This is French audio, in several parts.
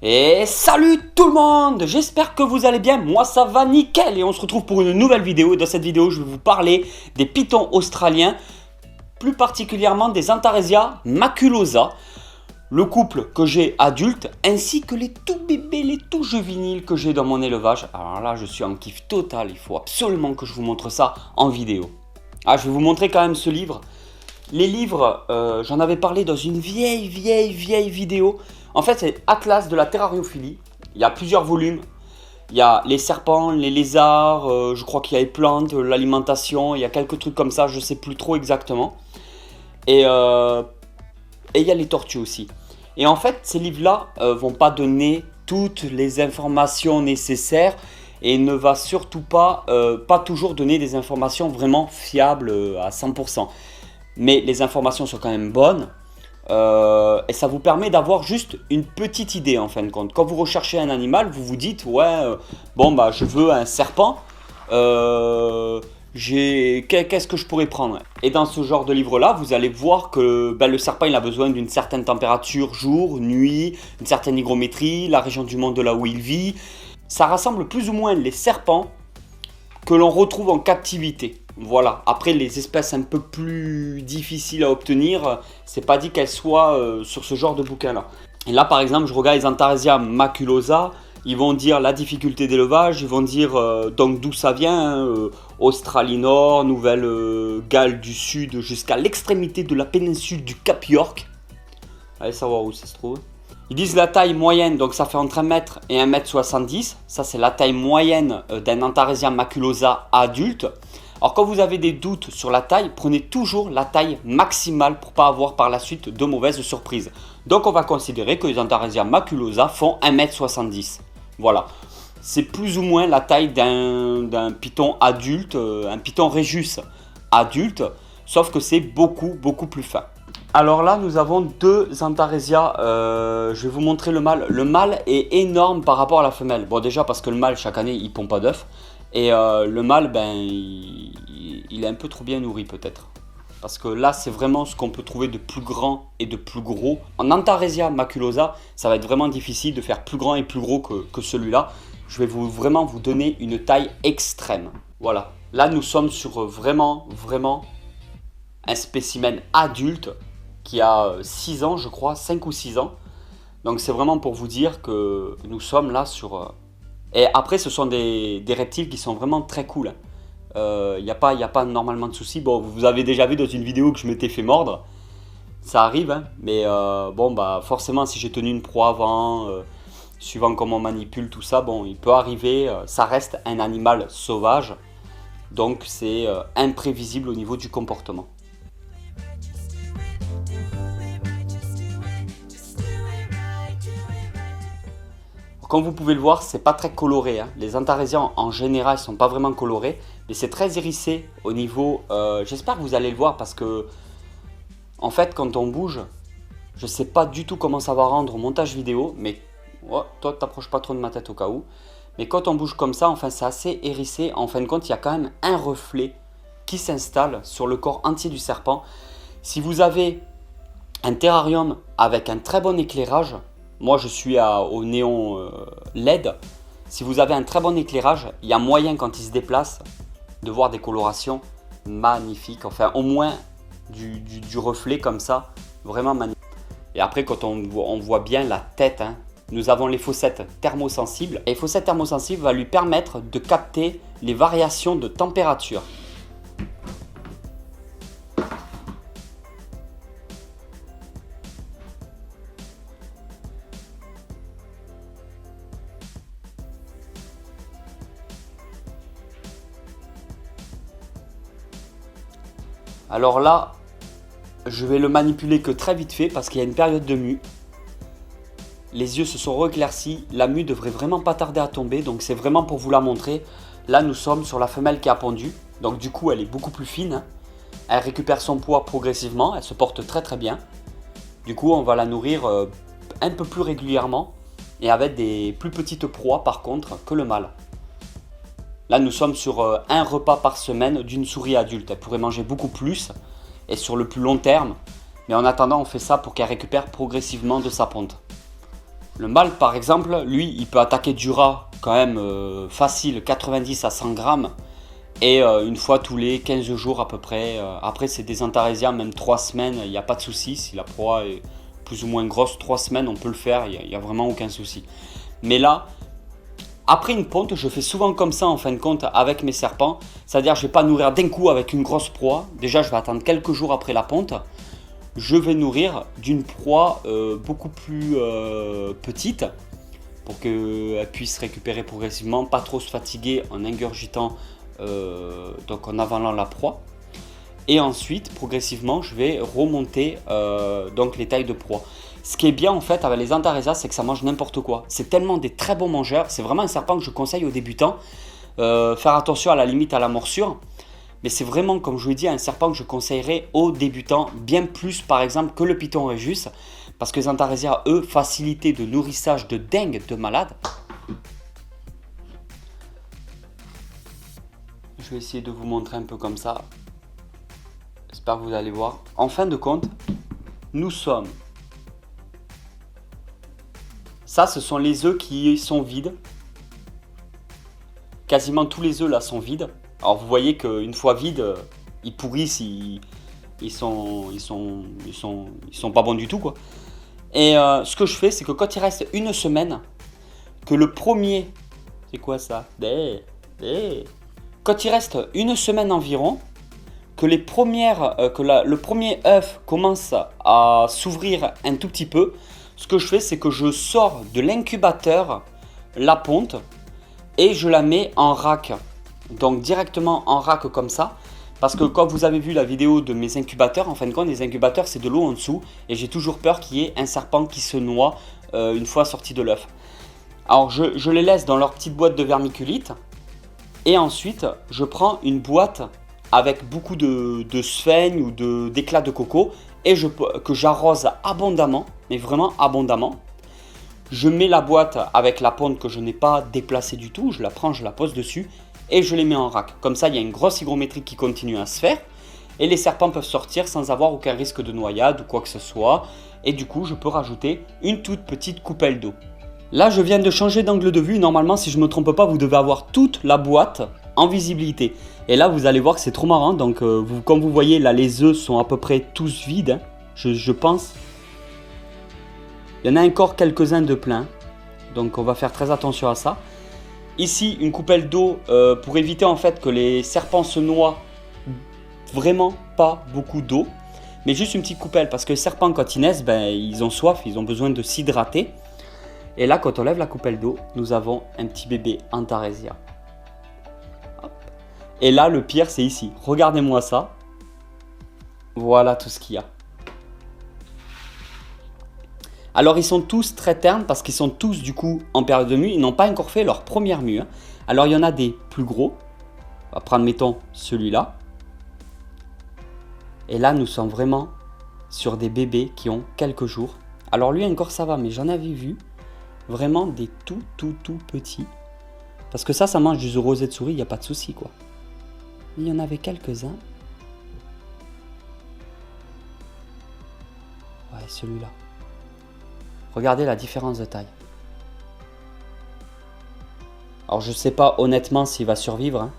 Et salut tout le monde, j'espère que vous allez bien, moi ça va nickel et on se retrouve pour une nouvelle vidéo. Dans cette vidéo je vais vous parler des pitons australiens, plus particulièrement des Antaresia maculosa, le couple que j'ai adulte ainsi que les tout bébés, les tout juvéniles que j'ai dans mon élevage. Alors là je suis en kiff total, il faut absolument que je vous montre ça en vidéo. Je vais vous montrer quand même ce livre. Les livres, j'en avais parlé dans une vieille vidéo. En fait, c'est Atlas de la terrariophilie. Il y a plusieurs volumes. Il y a les serpents, les lézards, je crois qu'il y a les plantes, l'alimentation. Il y a quelques trucs comme ça, je ne sais plus trop exactement. Et il y a les tortues aussi. Et en fait, ces livres-là vont pas donner toutes les informations nécessaires. Et ne va surtout pas toujours donner des informations vraiment fiables à 100%. Mais les informations sont quand même bonnes et ça vous permet d'avoir juste une petite idée en fin de compte. Quand vous recherchez un animal, vous vous dites je veux un serpent, qu'est-ce que je pourrais prendre? Et dans ce genre de livre là, vous allez voir que le serpent il a besoin d'une certaine température jour, nuit, une certaine hygrométrie, la région du monde de là où il vit. Ça rassemble plus ou moins les serpents que l'on retrouve en captivité. Voilà, après les espèces un peu plus difficiles à obtenir, c'est pas dit qu'elles soient sur ce genre de bouquin là. Et là par exemple, je regarde les Antaresia maculosa, ils vont dire la difficulté d'élevage, ils vont dire donc d'où ça vient, Australie Nord, Nouvelle-Galles du Sud, jusqu'à l'extrémité de la péninsule du Cap York. Allez savoir où ça se trouve. Ils disent la taille moyenne, donc ça fait entre 1 m et 1 m 70. Ça c'est la taille moyenne d'un Antaresia maculosa adulte. Alors quand vous avez des doutes sur la taille, prenez toujours la taille maximale pour ne pas avoir par la suite de mauvaises surprises. Donc on va considérer que les Antaresia maculosa font 1 m 70. Voilà, c'est plus ou moins la taille d'un python adulte, un python Rhésus adulte, sauf que c'est beaucoup plus fin. Alors là nous avons deux Antaresia, je vais vous montrer le mâle. Le mâle est énorme par rapport à la femelle. Bon déjà parce que le mâle chaque année il pond pas d'œufs. Et le mâle, il est un peu trop bien nourri peut-être. Parce que là, c'est vraiment ce qu'on peut trouver de plus grand et de plus gros. En Antaresia maculosa, ça va être vraiment difficile de faire plus grand et plus gros que celui-là. Je vais vraiment vous donner une taille extrême. Voilà. Là, nous sommes sur vraiment un spécimen adulte qui a 6 ans, je crois, 5 ou 6 ans. Donc c'est vraiment pour vous dire que nous sommes là sur... Et après, ce sont des reptiles qui sont vraiment très cool. Y a pas normalement de soucis. Bon, vous avez déjà vu dans une vidéo que je m'étais fait mordre. Ça arrive, hein, mais forcément, si j'ai tenu une proie avant, suivant comment on manipule tout ça, il peut arriver. Ça reste un animal sauvage, donc c'est imprévisible au niveau du comportement. Comme vous pouvez le voir, c'est pas très coloré. Hein. Les Antaresiens en général sont pas vraiment colorés, mais c'est très hérissé au niveau. J'espère que vous allez le voir parce que, en fait, quand on bouge, je sais pas du tout comment ça va rendre au montage vidéo, mais toi, t'approches pas trop de ma tête au cas où. Mais quand on bouge comme ça, enfin, c'est assez hérissé. En fin de compte, il y a quand même un reflet qui s'installe sur le corps entier du serpent. Si vous avez un terrarium avec un très bon éclairage. Moi, je suis au néon LED. Si vous avez un très bon éclairage, il y a moyen quand il se déplace de voir des colorations magnifiques. Enfin, au moins du reflet comme ça, vraiment magnifique. Et après, quand on voit bien la tête, hein, nous avons les fossettes thermosensibles. Et les fossettes thermosensibles vont lui permettre de capter les variations de température. Alors là, je vais le manipuler que très vite fait parce qu'il y a une période de mue. Les yeux se sont rééclaircis, la mue devrait vraiment pas tarder à tomber, donc c'est vraiment pour vous la montrer. Là, nous sommes sur la femelle qui a pondu, donc du coup, elle est beaucoup plus fine. Elle récupère son poids progressivement, elle se porte très bien. Du coup, on va la nourrir un peu plus régulièrement et avec des plus petites proies par contre que le mâle. Là, nous sommes sur un repas par semaine d'une souris adulte. Elle pourrait manger beaucoup plus et sur le plus long terme. Mais en attendant, on fait ça pour qu'elle récupère progressivement de sa ponte. Le mâle, par exemple, lui, il peut attaquer du rat quand même facile, 90 à 100 grammes. Et une fois tous les 15 jours à peu près. Après, c'est des antarésias, même 3 semaines, il n'y a pas de souci. Si la proie est plus ou moins grosse, 3 semaines, on peut le faire, il n'y a vraiment aucun souci. Mais là, après une ponte, je fais souvent comme ça en fin de compte avec mes serpents. C'est-à-dire, je ne vais pas nourrir d'un coup avec une grosse proie. Déjà, je vais attendre quelques jours après la ponte. Je vais nourrir d'une proie beaucoup plus petite pour qu'elle puisse récupérer progressivement, pas trop se fatiguer en ingurgitant, donc en avalant la proie. Et ensuite, progressivement, je vais remonter donc les tailles de proie. Ce qui est bien en fait avec les antarésias, c'est que ça mange n'importe quoi. C'est tellement des très bons mangeurs. C'est vraiment un serpent que je conseille aux débutants. Faire attention à la limite à la morsure. Mais c'est vraiment, comme je vous l'ai dit, un serpent que je conseillerais aux débutants, bien plus par exemple que le Python Rhésus. Parce que les antarésias, eux, facilité de nourrissage de dingue, de malade. Je vais essayer de vous montrer un peu comme ça. J'espère que vous allez voir. En fin de compte, nous sommes... Ça, ce sont les œufs qui sont vides. Quasiment tous les œufs là sont vides. Alors vous voyez qu'une fois vides, ils pourrissent, ils sont pas bons du tout quoi. Et ce que je fais, c'est que quand il reste une semaine, que le premier... C'est quoi ça? Quand il reste une semaine environ, que le premier œuf commence à s'ouvrir un tout petit peu, ce que je fais, c'est que je sors de l'incubateur la ponte et je la mets en rack. Donc directement en rack comme ça. Parce que quand vous avez vu la vidéo de mes incubateurs, en fin de compte, les incubateurs, c'est de l'eau en dessous. Et j'ai toujours peur qu'il y ait un serpent qui se noie une fois sorti de l'œuf. Alors je les laisse dans leur petite boîte de vermiculite. Et ensuite, je prends une boîte avec beaucoup de sphènes ou d'éclats de coco. Et que j'arrose abondamment, mais vraiment abondamment. Je mets la boîte avec la ponte que je n'ai pas déplacée du tout. Je la prends, je la pose dessus. Et je les mets en rack. Comme ça, il y a une grosse hygrométrie qui continue à se faire. Et les serpents peuvent sortir sans avoir aucun risque de noyade ou quoi que ce soit. Et du coup, je peux rajouter une toute petite coupelle d'eau. Là, je viens de changer d'angle de vue. Normalement, si je ne me trompe pas, vous devez avoir toute la boîte en visibilité. Et là, vous allez voir que c'est trop marrant. Donc, comme vous voyez, là, les œufs sont à peu près tous vides. Hein, je pense. Il y en a encore quelques-uns de pleins. Donc, on va faire très attention à ça. Ici, une coupelle d'eau pour éviter en fait que les serpents se noient. Vraiment pas beaucoup d'eau, mais juste une petite coupelle parce que les serpents quand ils naissent, ils ont soif, ils ont besoin de s'hydrater. Et là, quand on lève la coupelle d'eau, nous avons un petit bébé antarésia. Et là, le pire, c'est ici. Regardez-moi ça. Voilà tout ce qu'il y a. Alors ils sont tous très ternes parce qu'ils sont tous du coup en période de mue. Ils n'ont pas encore fait leur première mue. Hein. Alors il y en a des plus gros. On va prendre mettons celui-là. Et là nous sommes vraiment sur des bébés qui ont quelques jours. Alors lui encore ça va, mais j'en avais vu vraiment des tout petits. Parce que ça mange du rosé de souris, il n'y a pas de souci quoi. Il y en avait quelques-uns. Ouais, celui-là. Regardez la différence de taille. Alors je sais pas honnêtement s'il va survivre. Hein.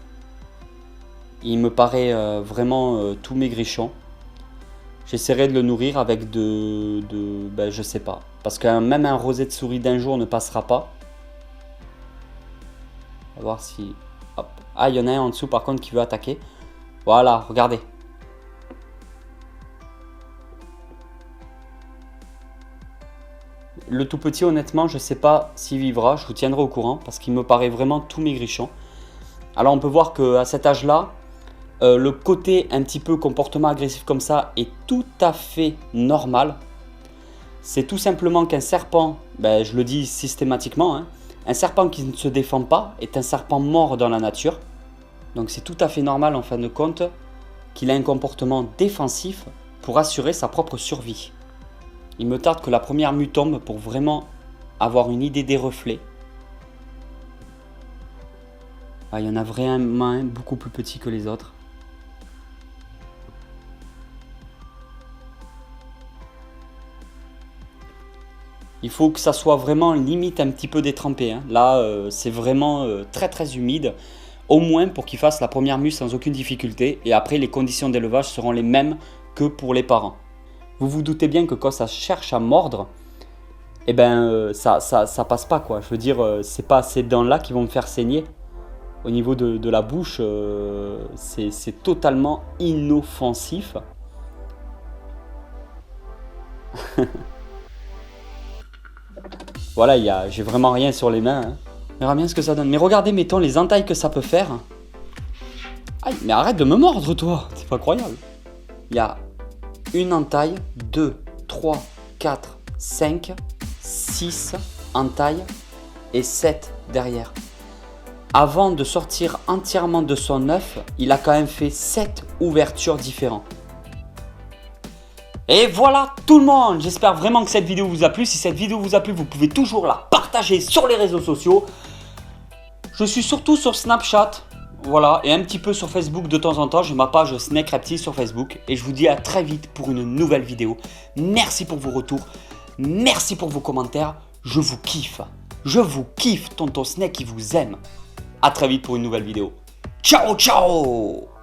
Il me paraît vraiment tout maigrichon. J'essaierai de le nourrir avec je sais pas. Parce que même un rosé de souris d'un jour ne passera pas. On va voir si... Hop. Ah, il y en a un en dessous par contre qui veut attaquer. Voilà, regardez. Le tout petit, honnêtement, je ne sais pas s'il vivra. Je vous tiendrai au courant parce qu'il me paraît vraiment tout maigrichon. Alors, on peut voir qu'à cet âge-là, le côté un petit peu comportement agressif comme ça est tout à fait normal. C'est tout simplement qu'un serpent, je le dis systématiquement, hein, un serpent qui ne se défend pas est un serpent mort dans la nature. Donc, c'est tout à fait normal en fin de compte qu'il ait un comportement défensif pour assurer sa propre survie. Il me tarde que la première mue tombe pour vraiment avoir une idée des reflets. Ah, il y en a vraiment un beaucoup plus petit que les autres. Il faut que ça soit vraiment limite un petit peu détrempé. Hein. Là, c'est vraiment très très humide. Au moins pour qu'il fasse la première mue sans aucune difficulté. Et après, les conditions d'élevage seront les mêmes que pour les parents. Vous vous doutez bien que quand ça cherche à mordre, eh ben, ça passe pas, quoi. Je veux dire, c'est pas ces dents-là qui vont me faire saigner. Au niveau de la bouche, c'est totalement inoffensif. Voilà, j'ai vraiment rien sur les mains. Hein. On verra bien ce que ça donne. Mais regardez, mettons les entailles que ça peut faire. Aïe, mais arrête de me mordre, toi. C'est pas croyable. Il y a une entaille, 2, 3, 4, 5, 6 entailles et 7 derrière. Avant de sortir entièrement de son œuf, il a quand même fait 7 ouvertures différentes. Et voilà tout le monde, j'espère vraiment que cette vidéo vous a plu. Si cette vidéo vous a plu, vous pouvez toujours la partager sur les réseaux sociaux. Je suis surtout sur Snapchat, voilà, et un petit peu sur Facebook de temps en temps. J'ai ma page Snake Reptile sur Facebook. Et je vous dis à très vite pour une nouvelle vidéo. Merci pour vos retours, merci pour vos commentaires. Je vous kiffe, tonton Snake qui vous aime. A très vite pour une nouvelle vidéo. Ciao, ciao!